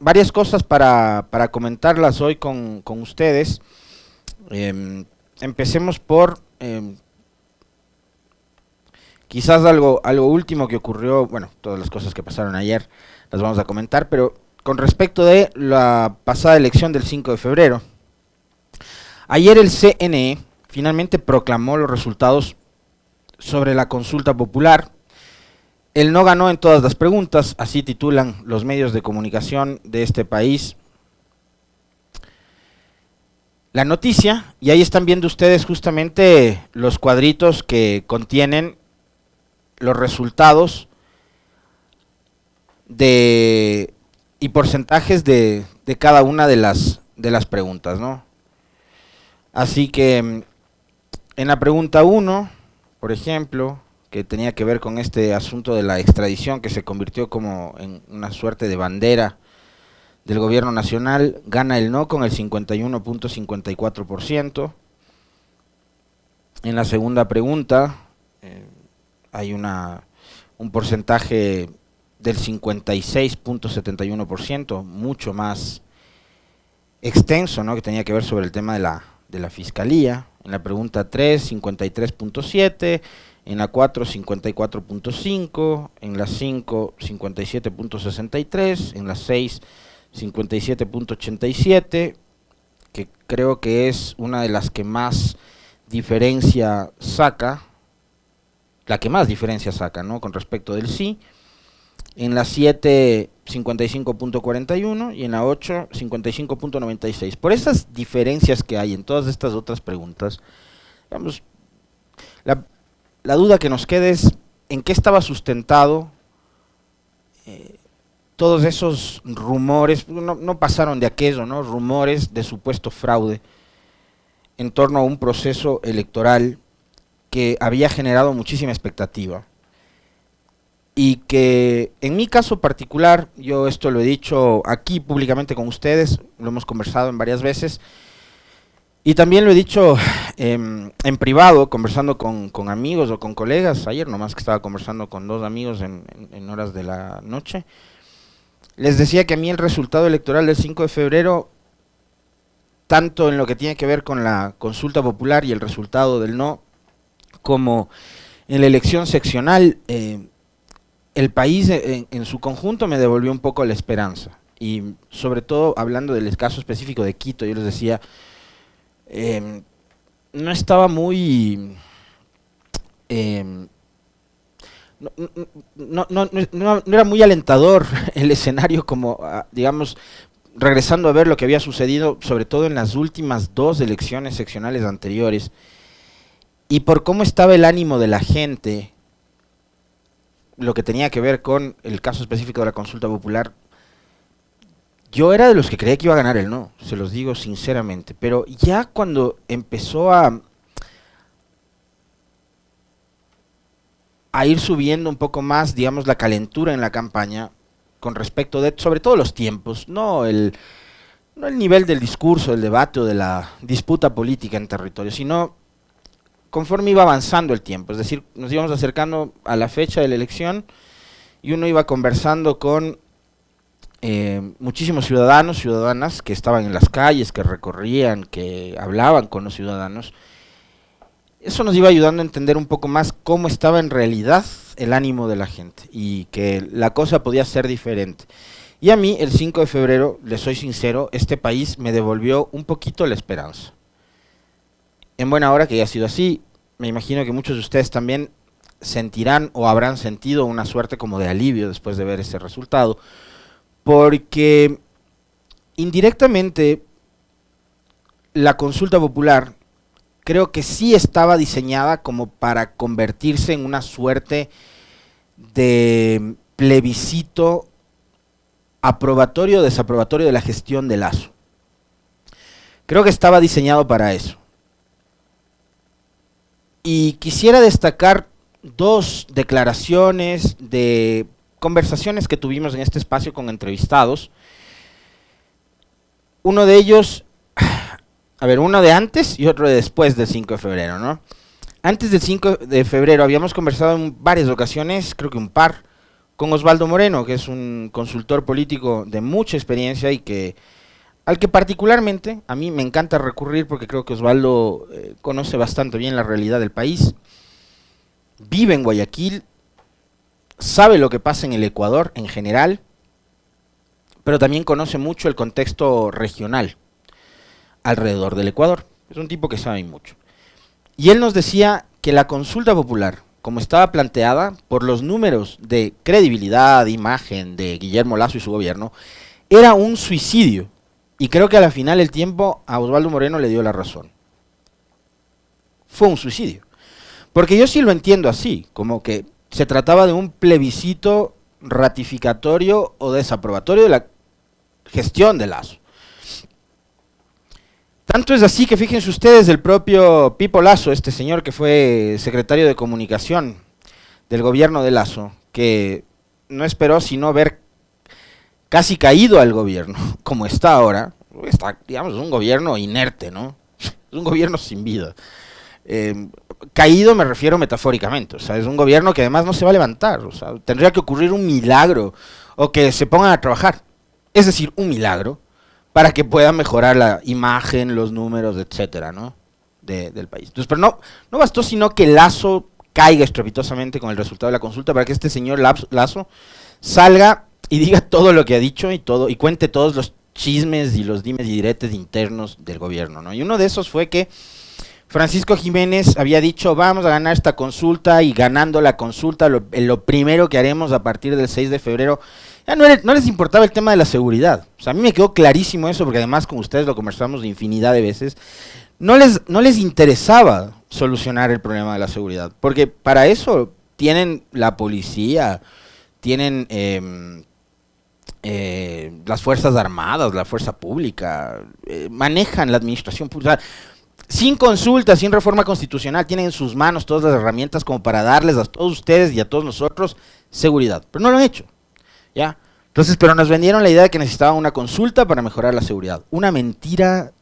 varias cosas para comentarlas hoy con ustedes. Empecemos por quizás algo último que ocurrió, bueno, todas las cosas que pasaron ayer las vamos a comentar, pero con respecto de la pasada elección del 5 de febrero. Ayer el CNE finalmente proclamó los resultados sobre la consulta popular. El no ganó en todas las preguntas, así titulan los medios de comunicación de este país la noticia, y ahí están viendo ustedes justamente los cuadritos que contienen los resultados y porcentajes de cada una de las preguntas, ¿no? Así que en la pregunta 1, por ejemplo, que tenía que ver con este asunto de la extradición, que se convirtió como en una suerte de bandera del gobierno nacional, gana el no con el 51.54%. En la segunda pregunta hay un porcentaje del 56.71%, mucho más extenso, ¿no?, que tenía que ver sobre el tema de la fiscalía. En la pregunta 3, 53.7%, en la 4, 54.5%, en la 5, 57.63%, en la 6, 57.87%, que creo que es una de las que más diferencia saca, ¿no?, con respecto del sí. En la 7, 55.41% y en la 8, 55.96%. Por esas diferencias que hay en todas estas otras preguntas, digamos, la duda que nos queda es en qué estaba sustentado todos esos rumores, no pasaron de aquello, ¿no?, rumores de supuesto fraude en torno a un proceso electoral que había generado muchísima expectativa. Y que en mi caso particular, yo esto lo he dicho aquí públicamente con ustedes, lo hemos conversado en varias veces, y también lo he dicho en privado, conversando con amigos o con colegas. Ayer nomás que estaba conversando con dos amigos en horas de la noche, les decía que a mí el resultado electoral del 5 de febrero, tanto en lo que tiene que ver con la consulta popular y el resultado del no, como en la elección seccional, el país en su conjunto me devolvió un poco la esperanza. Y sobre todo hablando del caso específico de Quito, yo les decía, no estaba muy... no era muy alentador el escenario, como, digamos, regresando a ver lo que había sucedido, sobre todo en las últimas dos elecciones seccionales anteriores, y por cómo estaba el ánimo de la gente, lo que tenía que ver con el caso específico de la consulta popular. Yo era de los que creía que iba a ganar el no, se los digo sinceramente, pero ya cuando empezó a ir subiendo un poco más, digamos, la calentura en la campaña, con respecto de, sobre todo los tiempos, no el nivel del discurso, del debate o de la disputa política en territorio, sino conforme iba avanzando el tiempo, es decir, nos íbamos acercando a la fecha de la elección y uno iba conversando con muchísimos ciudadanos, ciudadanas que estaban en las calles, que recorrían, que hablaban con los ciudadanos. Eso nos iba ayudando a entender un poco más cómo estaba en realidad el ánimo de la gente y que la cosa podía ser diferente. Y a mí, el 5 de febrero, les soy sincero, este país me devolvió un poquito la esperanza. En buena hora que haya sido así, me imagino que muchos de ustedes también sentirán o habrán sentido una suerte como de alivio después de ver ese resultado, porque indirectamente la consulta popular creo que sí estaba diseñada como para convertirse en una suerte de plebiscito aprobatorio o desaprobatorio de la gestión de Lasso. Creo que estaba diseñado para eso. Y quisiera destacar dos declaraciones de conversaciones que tuvimos en este espacio con entrevistados. Uno de ellos, uno de antes y otro de después del 5 de febrero, ¿no? Antes del 5 de febrero habíamos conversado en varias ocasiones, creo que un par, con Osvaldo Moreno, que es un consultor político de mucha experiencia y que al que particularmente a mí me encanta recurrir porque creo que Osvaldo conoce bastante bien la realidad del país, vive en Guayaquil, sabe lo que pasa en el Ecuador en general, pero también conoce mucho el contexto regional alrededor del Ecuador. Es un tipo que sabe mucho. Y él nos decía que la consulta popular, como estaba planteada por los números de credibilidad, de imagen de Guillermo Lasso y su gobierno, era un suicidio. Y creo que a la final el tiempo a Osvaldo Moreno le dio la razón. Fue un suicidio. Porque yo sí lo entiendo así, como que se trataba de un plebiscito ratificatorio o desaprobatorio de la gestión de Lasso. Tanto es así que fíjense ustedes, el propio Pipo Lasso, este señor que fue secretario de comunicación del gobierno de Lasso, que no esperó sino ver casi caído al gobierno, como está ahora, está, digamos, un gobierno inerte, ¿no? Es un gobierno sin vida. Caído me refiero metafóricamente, o sea, es un gobierno que además no se va a levantar, o sea, tendría que ocurrir un milagro, o que se pongan a trabajar, es decir, un milagro, para que pueda mejorar la imagen, los números, etcétera, ¿no? Del país. Entonces, pero no bastó sino que Lasso caiga estrepitosamente con el resultado de la consulta para que este señor Lasso salga y diga todo lo que ha dicho y cuente todos los chismes y los dimes y diretes internos del gobierno, ¿no? Y uno de esos fue que Francisco Jiménez había dicho, vamos a ganar esta consulta, y ganando la consulta, lo primero que haremos a partir del 6 de febrero, ya no les importaba el tema de la seguridad. O sea, a mí me quedó clarísimo eso, porque además con ustedes lo conversamos de infinidad de veces, no les interesaba solucionar el problema de la seguridad, porque para eso tienen la policía, tienen las fuerzas armadas, la fuerza pública, manejan la administración pública. Sin consulta, sin reforma constitucional, tienen en sus manos todas las herramientas como para darles a todos ustedes y a todos nosotros seguridad. Pero no lo han hecho, ¿ya? Entonces, pero nos vendieron la idea de que necesitaban una consulta para mejorar la seguridad. Una mentira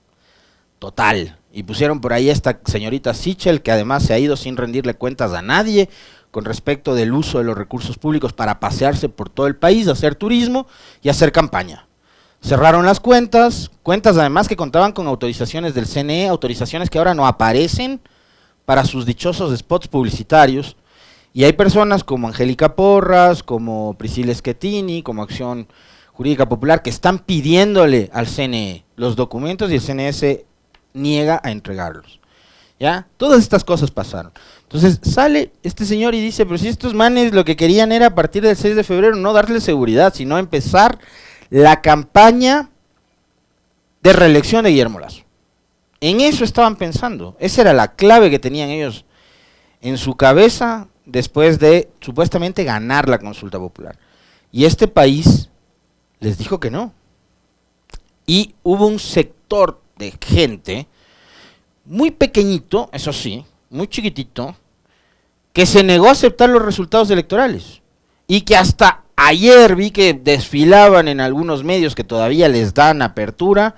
total. Y pusieron por ahí a esta señorita Sichel, que además se ha ido sin rendirle cuentas a nadie con respecto del uso de los recursos públicos para pasearse por todo el país, hacer turismo y hacer campaña. Cerraron las cuentas además que contaban con autorizaciones del CNE, autorizaciones que ahora no aparecen para sus dichosos spots publicitarios. Y hay personas como Angélica Porras, como Priscila Schettini, como Acción Jurídica Popular, que están pidiéndole al CNE los documentos y el CNE se niega a entregarlos. ¿Ya? Todas estas cosas pasaron. Entonces sale este señor y dice, pero si estos manes lo que querían era a partir del 6 de febrero no darle seguridad, sino empezar la campaña de reelección de Guillermo Lasso. En eso estaban pensando. Esa era la clave que tenían ellos en su cabeza después de supuestamente ganar la consulta popular. Y este país les dijo que no. Y hubo un sector de gente muy pequeñito, eso sí, muy chiquitito, que se negó a aceptar los resultados electorales. Y que hasta ayer vi que desfilaban en algunos medios que todavía les dan apertura,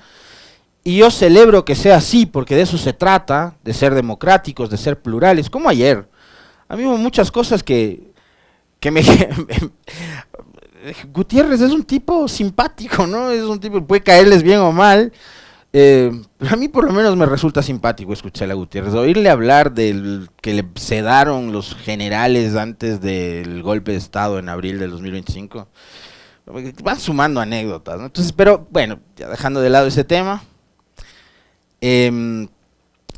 y yo celebro que sea así, porque de eso se trata, de ser democráticos, de ser plurales, como ayer. A mí hubo muchas cosas que me... Gutiérrez es un tipo simpático, ¿no? Es un tipo que puede caerles bien o mal, pero a mí por lo menos me resulta simpático escuchar a Gutiérrez, oírle hablar del que le sedaron los generales antes del golpe de Estado en abril del 2025, van sumando anécdotas, ¿no? Entonces, pero bueno, ya dejando de lado ese tema,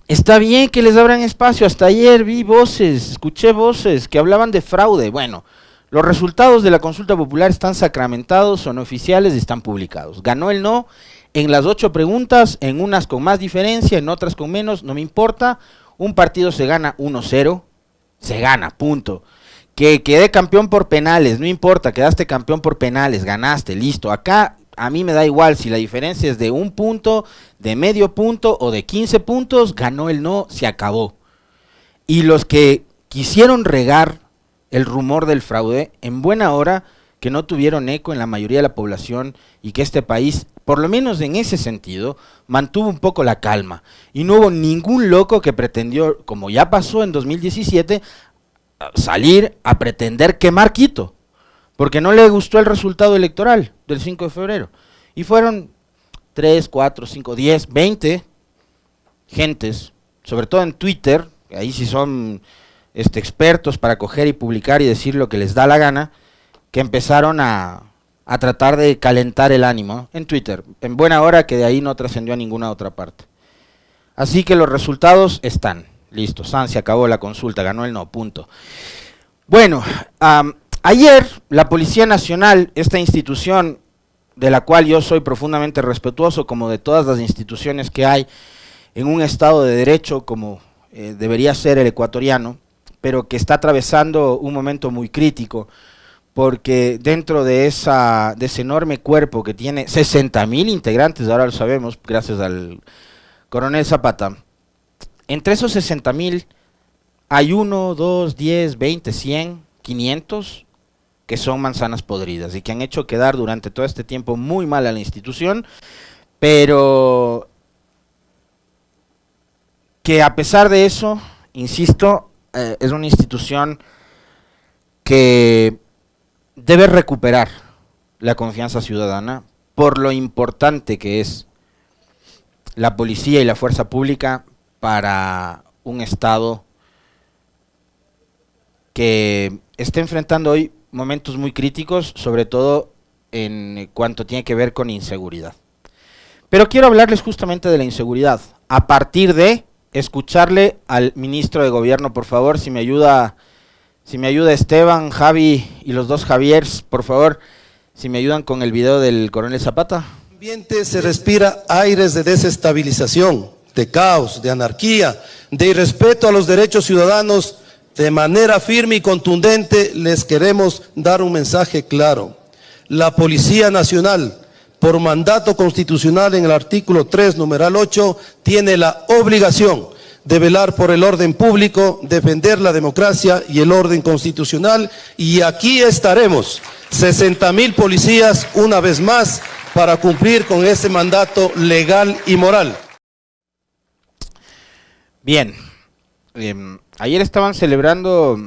está bien que les abran espacio. Hasta ayer vi voces, escuché voces que hablaban de fraude. Bueno, los resultados de la consulta popular están sacramentados, son oficiales y están publicados. Ganó el no en las 8 preguntas, en unas con más diferencia, en otras con menos, no me importa. Un partido se gana 1-0, se gana, punto. Que quedé campeón por penales, no importa, quedaste campeón por penales, ganaste, listo. Acá a mí me da igual si la diferencia es de 1 punto, de medio punto o de 15 puntos, ganó el no, se acabó. Y los que quisieron regar el rumor del fraude, en buena hora, que no tuvieron eco en la mayoría de la población y que este país, por lo menos en ese sentido, mantuvo un poco la calma. Y no hubo ningún loco que pretendió, como ya pasó en 2017, salir a pretender quemar Quito. porque no le gustó el resultado electoral del 5 de febrero. Y fueron 3, 4, 5, 10, 20 gentes, sobre todo en Twitter, ahí sí son expertos para coger y publicar y decir lo que les da la gana, que empezaron a tratar de calentar el ánimo en Twitter, en buena hora, que de ahí no trascendió a ninguna otra parte. Así que los resultados están listos. Se acabó la consulta, ganó el no, punto. Bueno, ayer la Policía Nacional, esta institución de la cual yo soy profundamente respetuoso, como de todas las instituciones que hay en un Estado de Derecho, como debería ser el ecuatoriano, pero que está atravesando un momento muy crítico, porque dentro de ese enorme cuerpo que tiene 60.000 integrantes, ahora lo sabemos, gracias al coronel Zapata, entre esos 60.000 hay 1, 2, 10, 20, 100, 500 que son manzanas podridas y que han hecho quedar durante todo este tiempo muy mal a la institución, pero que a pesar de eso, insisto, es una institución que debe recuperar la confianza ciudadana por lo importante que es la policía y la fuerza pública para un Estado que está enfrentando hoy momentos muy críticos, sobre todo en cuanto tiene que ver con inseguridad. Pero quiero hablarles justamente de la inseguridad, a partir de escucharle al ministro de Gobierno, por favor, si me ayuda Esteban, Javi y los dos Javiers, por favor, si me ayudan con el video del coronel Zapata. En el ambiente se respira aires de desestabilización, de caos, de anarquía, de irrespeto a los derechos ciudadanos. De manera firme y contundente les queremos dar un mensaje claro. La Policía Nacional, por mandato constitucional en el artículo 3, numeral 8, tiene la obligación de velar por el orden público, defender la democracia y el orden constitucional, y aquí estaremos, 60.000 policías una vez más, para cumplir con ese mandato legal y moral. Bien, ayer estaban celebrando,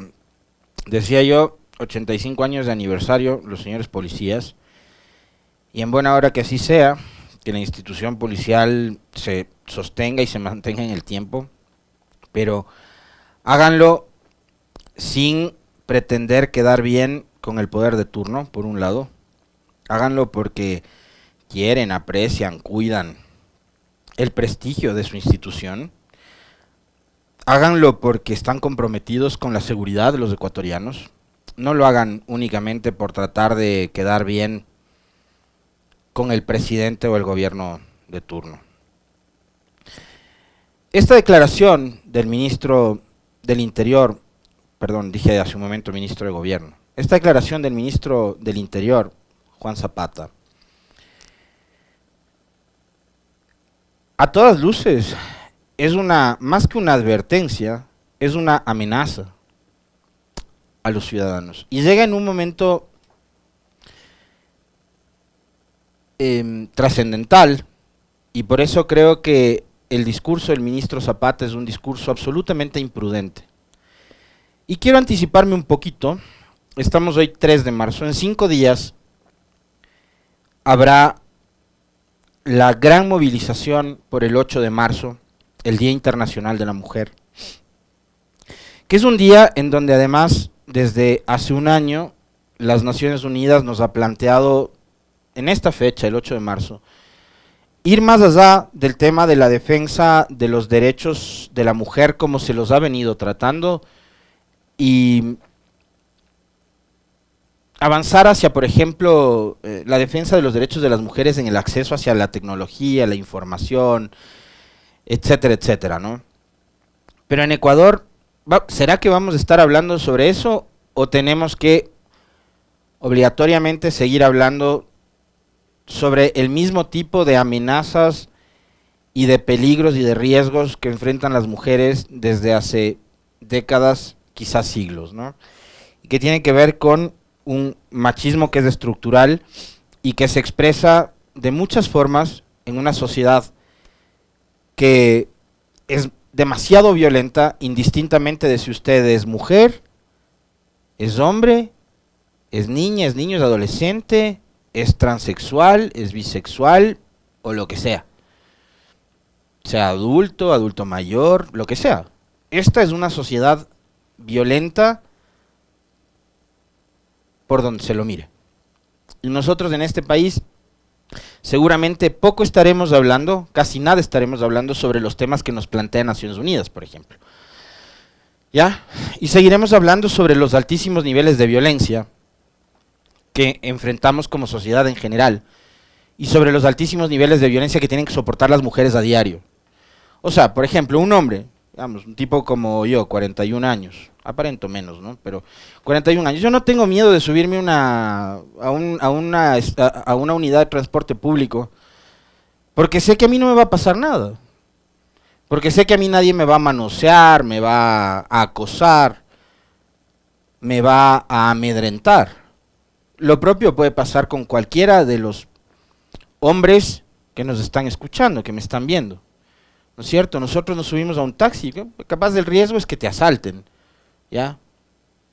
decía yo, 85 años de aniversario los señores policías, y en buena hora que así sea, que la institución policial se sostenga y se mantenga en el tiempo, pero háganlo sin pretender quedar bien con el poder de turno, por un lado. Háganlo porque quieren, aprecian, cuidan el prestigio de su institución. Háganlo porque están comprometidos con la seguridad de los ecuatorianos. No lo hagan únicamente por tratar de quedar bien con el presidente o el gobierno de turno. Esta declaración del ministro del Interior, perdón, dije hace un momento ministro de Gobierno, esta declaración del ministro del Interior, Juan Zapata, a todas luces es más que una advertencia, es una amenaza a los ciudadanos. Y llega en un momento trascendental, y por eso creo que el discurso del ministro Zapata es un discurso absolutamente imprudente. Y quiero anticiparme un poquito. Estamos hoy 3 de marzo. En 5 días habrá la gran movilización por el 8 de marzo, el Día Internacional de la Mujer, que es un día en donde además desde hace un año las Naciones Unidas nos ha planteado en esta fecha, el 8 de marzo, ir más allá del tema de la defensa de los derechos de la mujer como se los ha venido tratando y avanzar hacia, por ejemplo, la defensa de los derechos de las mujeres en el acceso hacia la tecnología, la información, etcétera, etcétera, ¿no? Pero en Ecuador, ¿será que vamos a estar hablando sobre eso o tenemos que obligatoriamente seguir hablando sobre el mismo tipo de amenazas y de peligros y de riesgos que enfrentan las mujeres desde hace décadas, quizás siglos, ¿no? Y que tiene que ver con un machismo que es estructural y que se expresa de muchas formas en una sociedad que es demasiado violenta, indistintamente de si usted es mujer, es hombre, es niña, es niño, es adolescente, es transexual, es bisexual o lo que sea. Sea adulto, adulto mayor, lo que sea. Esta es una sociedad violenta por donde se lo mire. Y nosotros en este país seguramente poco estaremos hablando, casi nada estaremos hablando sobre los temas que nos plantea Naciones Unidas, por ejemplo. ¿Ya? Y seguiremos hablando sobre los altísimos niveles de violencia que enfrentamos como sociedad en general y sobre los altísimos niveles de violencia que tienen que soportar las mujeres a diario. O sea, por ejemplo, un hombre, digamos, un tipo como yo, 41 años, aparento menos, ¿no? Pero 41 años, yo no tengo miedo de subirme a una unidad de transporte público, porque sé que a mí no me va a pasar nada, porque sé que a mí nadie me va a manosear, me va a acosar, me va a amedrentar. Lo propio puede pasar con cualquiera de los hombres que nos están escuchando, que me están viendo. ¿No es cierto? Nosotros nos subimos a un taxi, capaz del riesgo es que te asalten, ¿ya?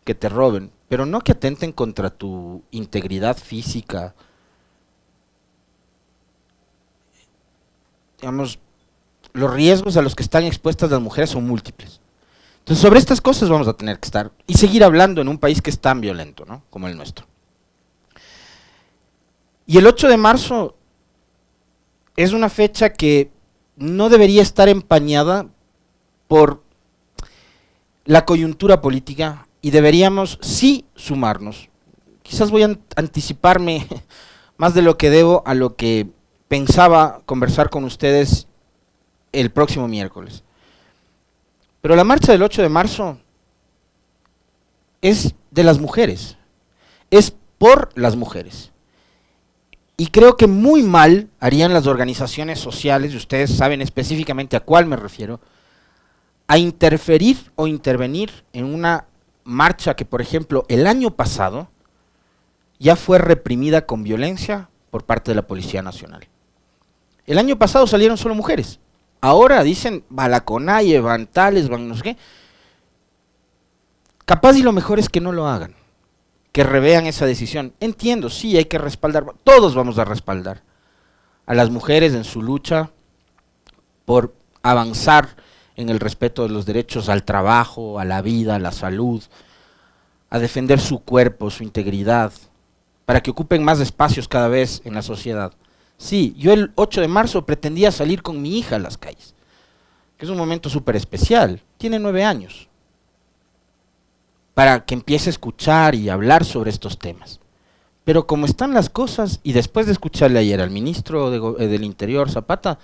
Que te roben, pero no que atenten contra tu integridad física. Digamos, los riesgos a los que están expuestas las mujeres son múltiples. Entonces, sobre estas cosas vamos a tener que estar y seguir hablando en un país que es tan violento, ¿no? Como el nuestro. Y el 8 de marzo es una fecha que no debería estar empañada por la coyuntura política y deberíamos sí sumarnos. Quizás voy a anticiparme más de lo que debo a lo que pensaba conversar con ustedes el próximo miércoles. Pero la marcha del 8 de marzo es de las mujeres, es por las mujeres. Y creo que muy mal harían las organizaciones sociales, y ustedes saben específicamente a cuál me refiero, a interferir o intervenir en una marcha que, por ejemplo, el año pasado ya fue reprimida con violencia por parte de la Policía Nacional. El año pasado salieron solo mujeres. Ahora dicen, va la CONAIE, van tales, van no sé qué. Capaz y lo mejor es que no lo hagan, que revean esa decisión. Entiendo, sí, hay que respaldar, todos vamos a respaldar a las mujeres en su lucha por avanzar en el respeto de los derechos al trabajo, a la vida, a la salud, a defender su cuerpo, su integridad, para que ocupen más espacios cada vez en la sociedad. Sí, yo el 8 de marzo pretendía salir con mi hija a las calles, que es un momento súper especial, tiene 9 años, para que empiece a escuchar y hablar sobre estos temas. Pero como están las cosas, y después de escucharle ayer al ministro del Interior, Zapata,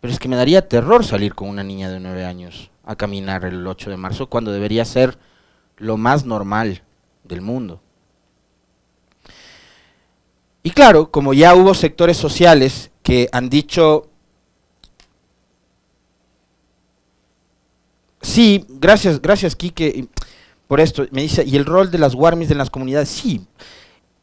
pero es que me daría terror salir con una niña de 9 años a caminar el 8 de marzo, cuando debería ser lo más normal del mundo. Y claro, como ya hubo sectores sociales que han dicho, sí, gracias Quique, por esto, me dice, y el rol de las WARMIs en las comunidades, sí,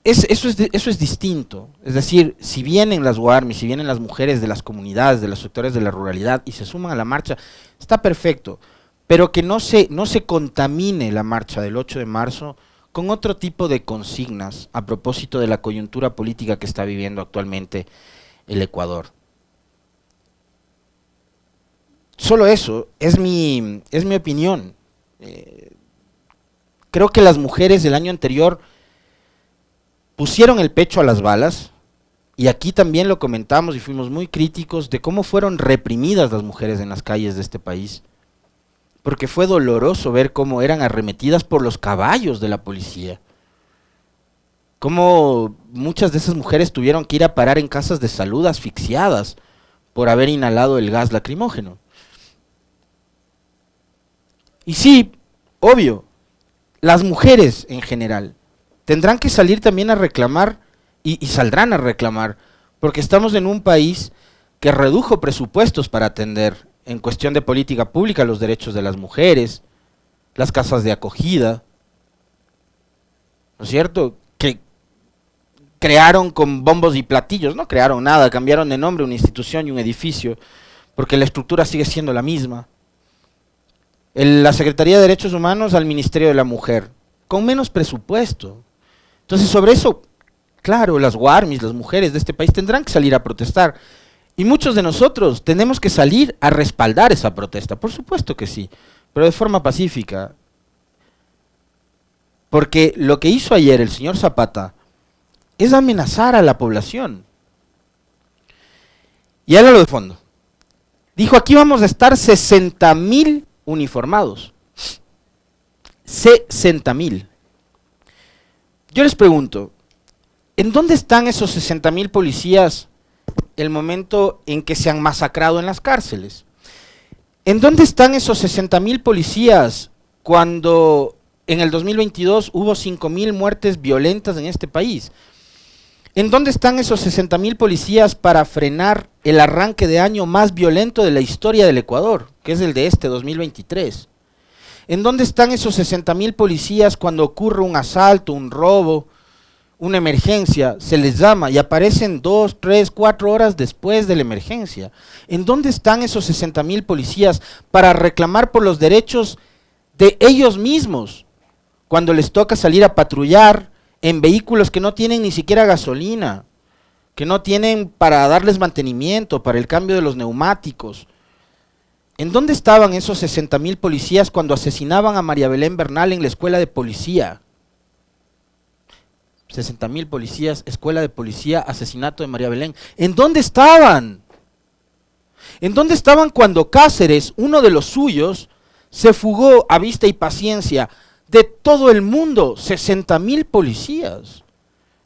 eso es distinto. Es decir, si vienen las WARMIs, si vienen las mujeres de las comunidades, de los sectores de la ruralidad y se suman a la marcha, está perfecto, pero que no se contamine la marcha del 8 de marzo con otro tipo de consignas a propósito de la coyuntura política que está viviendo actualmente el Ecuador. Solo eso, es mi opinión. Creo que las mujeres del año anterior pusieron el pecho a las balas, y aquí también lo comentamos y fuimos muy críticos de cómo fueron reprimidas las mujeres en las calles de este país, porque fue doloroso ver cómo eran arremetidas por los caballos de la policía, cómo muchas de esas mujeres tuvieron que ir a parar en casas de salud asfixiadas por haber inhalado el gas lacrimógeno. Y sí, obvio, las mujeres en general tendrán que salir también a reclamar y saldrán a reclamar, porque estamos en un país que redujo presupuestos para atender en cuestión de política pública los derechos de las mujeres, las casas de acogida, ¿no es cierto? Que crearon con bombos y platillos, no crearon nada, cambiaron de nombre una institución y un edificio, porque la estructura sigue siendo la misma. La Secretaría de Derechos Humanos al Ministerio de la Mujer, con menos presupuesto. Entonces sobre eso, claro, las guarmis, las mujeres de este país tendrán que salir a protestar. Y muchos de nosotros tenemos que salir a respaldar esa protesta, por supuesto que sí, pero de forma pacífica. Porque lo que hizo ayer el señor Zapata es amenazar a la población. Y hágalo de fondo. Dijo, aquí vamos a estar 60.000 uniformados. 60.000. Yo les pregunto, ¿en dónde están esos 60.000 policías el momento en que se han masacrado en las cárceles? ¿En dónde están esos 60.000 policías cuando en el 2022 hubo 5.000 muertes violentas en este país? ¿En dónde están esos 60.000 policías para frenar el arranque de año más violento de la historia del Ecuador, que es el de este 2023? ¿En dónde están esos 60.000 policías cuando ocurre un asalto, un robo, una emergencia? Se les llama y aparecen 2, 3, 4 horas después de la emergencia. ¿En dónde están esos 60.000 policías para reclamar por los derechos de ellos mismos cuando les toca salir a patrullar en vehículos que no tienen ni siquiera gasolina, que no tienen para darles mantenimiento, para el cambio de los neumáticos? ¿En dónde estaban esos 60.000 policías cuando asesinaban a María Belén Bernal en la escuela de policía? 60.000 policías, escuela de policía, asesinato de María Belén. ¿En dónde estaban? ¿En dónde estaban cuando Cáceres, uno de los suyos, se fugó a vista y paciencia de todo el mundo? 60.000 policías.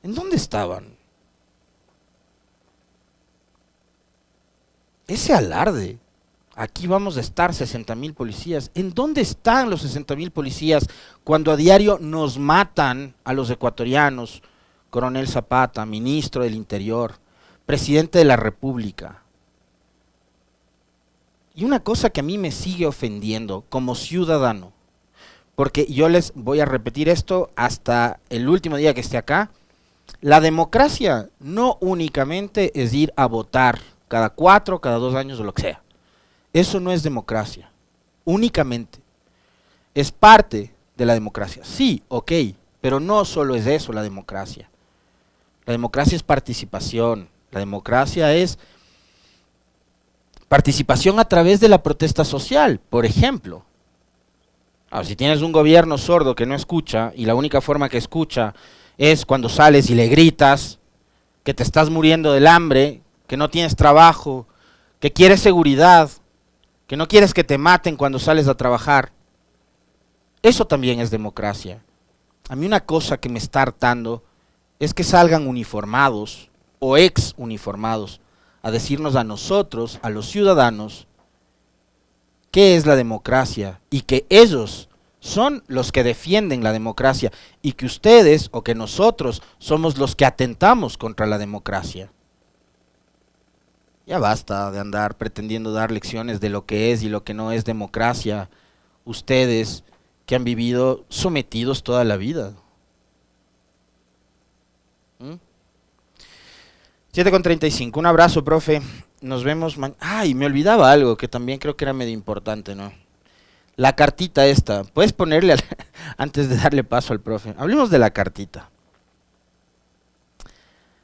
¿En dónde estaban? Ese alarde, aquí vamos a estar 60.000 policías. ¿En dónde están los 60.000 policías cuando a diario nos matan a los ecuatorianos? Coronel Zapata, ministro del Interior, presidente de la República. Y una cosa que a mí me sigue ofendiendo como ciudadano, porque yo les voy a repetir esto hasta el último día que esté acá, la democracia no únicamente es ir a votar cada 4, cada 2 años o lo que sea. Eso no es democracia, únicamente. Es parte de la democracia, sí, ok, pero no solo es eso la democracia. La democracia es participación, la democracia es participación a través de la protesta social, por ejemplo. Si tienes un gobierno sordo que no escucha, y la única forma que escucha es cuando sales y le gritas que te estás muriendo del hambre, que no tienes trabajo, que quieres seguridad, que no quieres que te maten cuando sales a trabajar, eso también es democracia. A mí una cosa que me está hartando es que salgan uniformados o ex uniformados a decirnos a nosotros, a los ciudadanos, qué es la democracia y que ellos son los que defienden la democracia y que ustedes o que nosotros somos los que atentamos contra la democracia. Ya basta de andar pretendiendo dar lecciones de lo que es y lo que no es democracia, ustedes que han vivido sometidos toda la vida. 7:35, un abrazo, profe, nos vemos mañana. Ay, me olvidaba algo que también creo que era medio importante, ¿no? La cartita esta, puedes ponerle antes de darle paso al profe, hablemos de la cartita.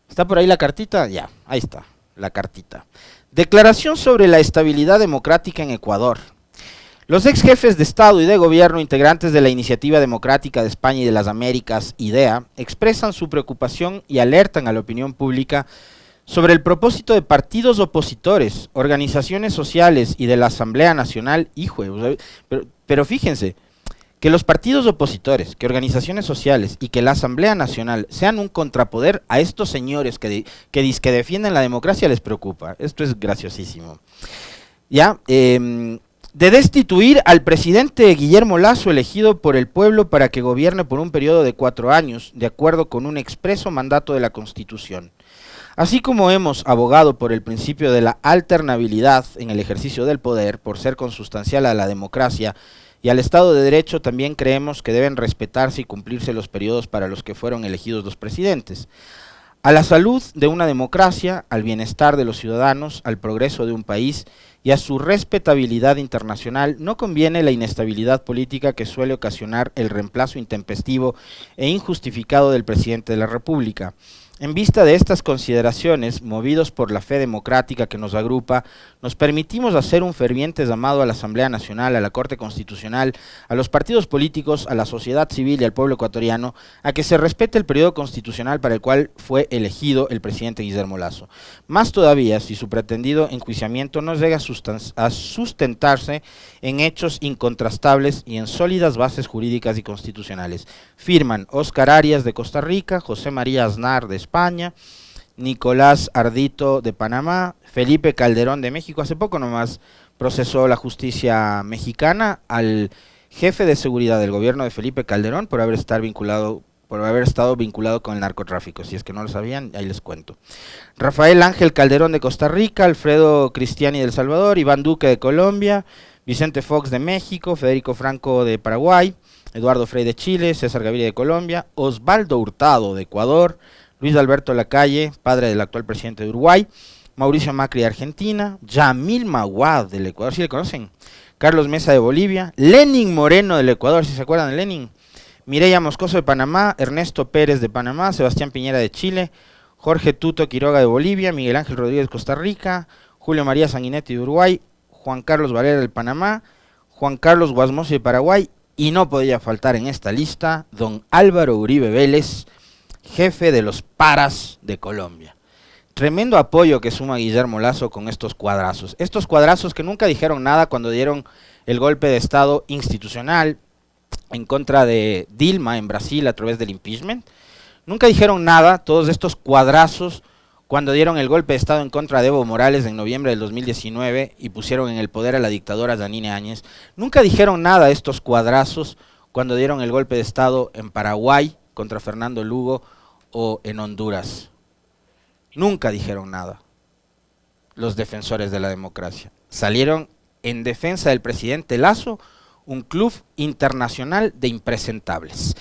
¿Está por ahí la cartita? Ya, ahí está, la cartita. Declaración sobre la estabilidad democrática en Ecuador. Los ex jefes de Estado y de Gobierno, integrantes de la Iniciativa Democrática de España y de las Américas, IDEA, expresan su preocupación y alertan a la opinión pública sobre el propósito de partidos opositores, organizaciones sociales y de la Asamblea Nacional, pero fíjense, que los partidos opositores, que organizaciones sociales y que la Asamblea Nacional sean un contrapoder a estos señores que defienden la democracia les preocupa. Esto es graciosísimo. Ya, de destituir al presidente Guillermo Lasso, elegido por el pueblo para que gobierne por un periodo de 4 años, de acuerdo con un expreso mandato de la Constitución. Así como hemos abogado por el principio de la alternabilidad en el ejercicio del poder, por ser consustancial a la democracia y al Estado de Derecho, también creemos que deben respetarse y cumplirse los periodos para los que fueron elegidos los presidentes. A la salud de una democracia, al bienestar de los ciudadanos, al progreso de un país y a su respetabilidad internacional no conviene la inestabilidad política que suele ocasionar el reemplazo intempestivo e injustificado del presidente de la República. En vista de estas consideraciones, movidos por la fe democrática que nos agrupa, nos permitimos hacer un ferviente llamado a la Asamblea Nacional, a la Corte Constitucional, a los partidos políticos, a la sociedad civil y al pueblo ecuatoriano, a que se respete el periodo constitucional para el cual fue elegido el presidente Guillermo Lasso. Más todavía, si su pretendido enjuiciamiento no llega a sustentarse en hechos incontrastables y en sólidas bases jurídicas y constitucionales. Firman Óscar Arias de Costa Rica, José María Aznar de España, Nicolás Ardito de Panamá, Felipe Calderón de México. Hace poco nomás procesó la justicia mexicana al jefe de seguridad del gobierno de Felipe Calderón por haber estado vinculado con el narcotráfico. Si es que no lo sabían, ahí les cuento. Rafael Ángel Calderón de Costa Rica, Alfredo Cristiani de El Salvador, Iván Duque de Colombia, Vicente Fox de México, Federico Franco de Paraguay, Eduardo Frei de Chile, César Gaviria de Colombia, Osvaldo Hurtado de Ecuador, Luis Alberto Lacalle, padre del actual presidente de Uruguay, Mauricio Macri de Argentina, Yamil Maguad del Ecuador, ¿sí le conocen? Carlos Mesa de Bolivia, Lenin Moreno del Ecuador, ¿sí se acuerdan de Lenin? Mireya Moscoso de Panamá, Ernesto Pérez de Panamá, Sebastián Piñera de Chile, Jorge Tuto Quiroga de Bolivia, Miguel Ángel Rodríguez de Costa Rica, Julio María Sanguinetti de Uruguay, Juan Carlos Varela de Panamá, Juan Carlos Guasmosi de Paraguay, y no podía faltar en esta lista don Álvaro Uribe Vélez, jefe de los Paras de Colombia. Tremendo apoyo que suma Guillermo Lasso con estos cuadrazos que nunca dijeron nada cuando dieron el golpe de Estado institucional en contra de Dilma en Brasil a través del impeachment. Nunca dijeron nada todos estos cuadrazos cuando dieron el golpe de Estado en contra de Evo Morales en noviembre del 2019 y pusieron en el poder a la dictadora Yanine Áñez. Nunca dijeron nada estos cuadrazos cuando dieron el golpe de Estado en Paraguay contra Fernando Lugo o en Honduras. Nunca dijeron nada los defensores de la democracia. Salieron en defensa del presidente Lasso, un club internacional de impresentables.